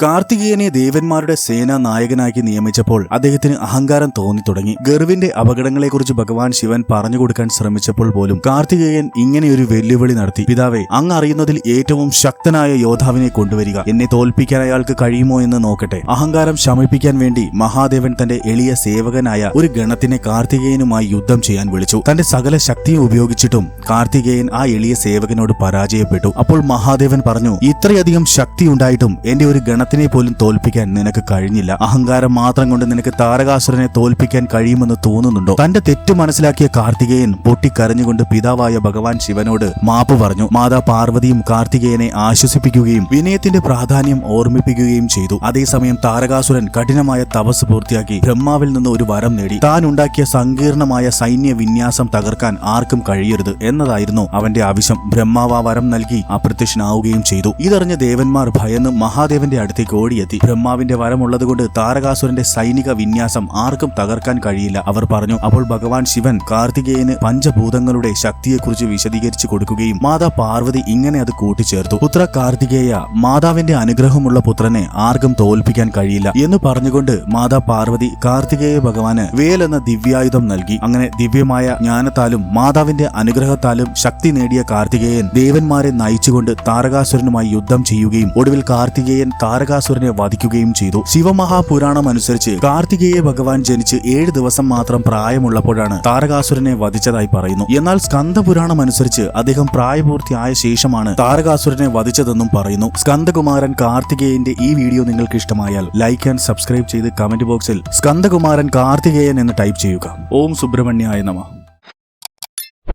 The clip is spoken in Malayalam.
കാർത്തികേയനെ ദേവന്മാരുടെ സേനാ നായകനാക്കി നിയമിച്ചപ്പോൾ അദ്ദേഹത്തിന് അഹങ്കാരം തോന്നി തുടങ്ങി. ഗർവിന്റെ അപകടങ്ങളെക്കുറിച്ച് ഭഗവാൻ ശിവൻ പറഞ്ഞുകൊടുക്കാൻ ശ്രമിച്ചപ്പോൾ പോലും കാർത്തികേയൻ ഇങ്ങനെയൊരു വെല്ലുവിളി നടത്തി. പിതാവേ, അങ്ങ് അറിയുന്നതിൽ ഏറ്റവും ശക്തനായ യോദ്ധാവിനെ കൊണ്ടുവരിക. എന്നെ തോൽപ്പിക്കാൻ അയാൾക്ക് കഴിയുമോ എന്ന് നോക്കട്ടെ. അഹങ്കാരം ശമിപ്പിക്കാൻ വേണ്ടി മഹാദേവൻ തന്റെ എളിയ സേവകനായ ഒരു ഗണത്തിനെ കാർത്തികേയനുമായി യുദ്ധം ചെയ്യാൻ വിളിച്ചു. തന്റെ സകല ശക്തിയും ഉപയോഗിച്ചിട്ടും കാർത്തികേയൻ ആ എളിയ സേവകനോട് പരാജയപ്പെട്ടു. അപ്പോൾ മഹാദേവൻ പറഞ്ഞു, ഇത്രയധികം ശക്തി ഉണ്ടായിട്ടും എന്റെ ഒരു ഗണത്തിനെ പോലും തോൽപ്പിക്കാൻ നിനക്ക് കഴിഞ്ഞില്ല. അഹങ്കാരം മാത്രം കൊണ്ട് നിനക്ക് താരകാസുരനെ തോൽപ്പിക്കാൻ കഴിയുമെന്ന് തോന്നുന്നുണ്ടോ? തന്റെ തെറ്റ് മനസ്സിലാക്കിയ കാർത്തികേയൻ പൊട്ടിക്കരഞ്ഞുകൊണ്ട് പിതാവായ ഭഗവാൻ ശിവനോട് മാപ്പ് പറഞ്ഞു. മാതാ പാർവതിയും കാർത്തികേയനെ ആശ്വസിപ്പിക്കുകയും വിനയത്തിന്റെ പ്രാധാന്യം ഓർമ്മിപ്പിക്കുകയും ചെയ്തു. അതേസമയം താരകാസുരൻ കഠിനമായ തപസ് പൂർത്തിയാക്കി ബ്രഹ്മാവിൽ നിന്ന് ഒരു വരം നേടി. താൻ ഉണ്ടാക്കിയ സങ്കീർണമായ സൈന്യ വിന്യാസം തകർക്കാൻ ആർക്കും കഴിയരുത് എന്നതായിരുന്നു അവന്റെ ആവശ്യം. ബ്രഹ്മാവ് ആ വരം നൽകി അപ്രത്യക്ഷനാവുകയും ചെയ്തു. ഇതറിഞ്ഞ ദേവന്മാർ ഭയന്ന് മഹാദേവന്റെ അടുത്തേക്ക് ഓടിയെത്തി. ബ്രഹ്മാവിന്റെ വരമുള്ളതുകൊണ്ട് താരകാസുരന്റെ സൈനിക വിന്യാസം ആർക്കും തകർക്കാൻ കഴിയില്ല, അവർ പറഞ്ഞു. അപ്പോൾ ഭഗവാൻ ശിവൻ കാർത്തികേയന് പഞ്ചഭൂതങ്ങളുടെ ശക്തിയെക്കുറിച്ച് വിശദീകരിച്ചു കൊടുക്കുകയും മാതാ പാർവതി ഇങ്ങനെ അത് കൂട്ടിച്ചേർത്തു. പുത്ര കാർത്തികേയ, മാതാവിന്റെ അനുഗ്രഹമുള്ള പുത്രനെ ആർക്കും തോൽപ്പിക്കാൻ കഴിയില്ല എന്ന് പറഞ്ഞുകൊണ്ട് മാതാ പാർവതി കാർത്തികേയ ഭഗവാന് വേൽ എന്ന ദിവ്യായുധം നൽകി. അങ്ങനെ ദിവ്യമായ ജ്ഞാനത്താലും മാതാവിന്റെ അനുഗ്രഹത്താലും ശക്തി നേടിയ കാർത്തികേയൻ ദേവന്മാരെ നയിച്ചുകൊണ്ട് താരകാസുരനുമായി യുദ്ധം ചെയ്യുകയും ഒടുവിൽ കാർത്തികേയൻ താരകാസുരനെ വധിക്കുകയും ചെയ്തു. ശിവമഹാപുരാണം അനുസരിച്ച് കാർത്തികേയ ഭഗവാൻ ജനിച്ച് 7 ദിവസം മാത്രം പ്രായമുള്ളപ്പോഴാണ് താരകാസുരനെ വധിച്ചതായി പറയുന്നു. എന്നാൽ സ്കന്ദപുരാണം അനുസരിച്ച് അദ്ദേഹം പ്രായപൂർത്തിയായ ശേഷമാണ് താരകാസുരനെ വധിച്ചതെന്നും പറയുന്നു. സ്കന്ദകുമാരൻ കാർത്തികേയന്റെ ഈ വീഡിയോ നിങ്ങൾക്ക് ഇഷ്ടമായാൽ ലൈക്ക് ആൻഡ് സബ്സ്ക്രൈബ് ചെയ്ത് കമന്റ് ബോക്സിൽ സ്കന്ദകുമാരൻ കാർത്തികേയൻ എന്ന് ടൈപ്പ് ചെയ്യുക. ഓം സുബ്രഹ്മണ്യായ നമഃ.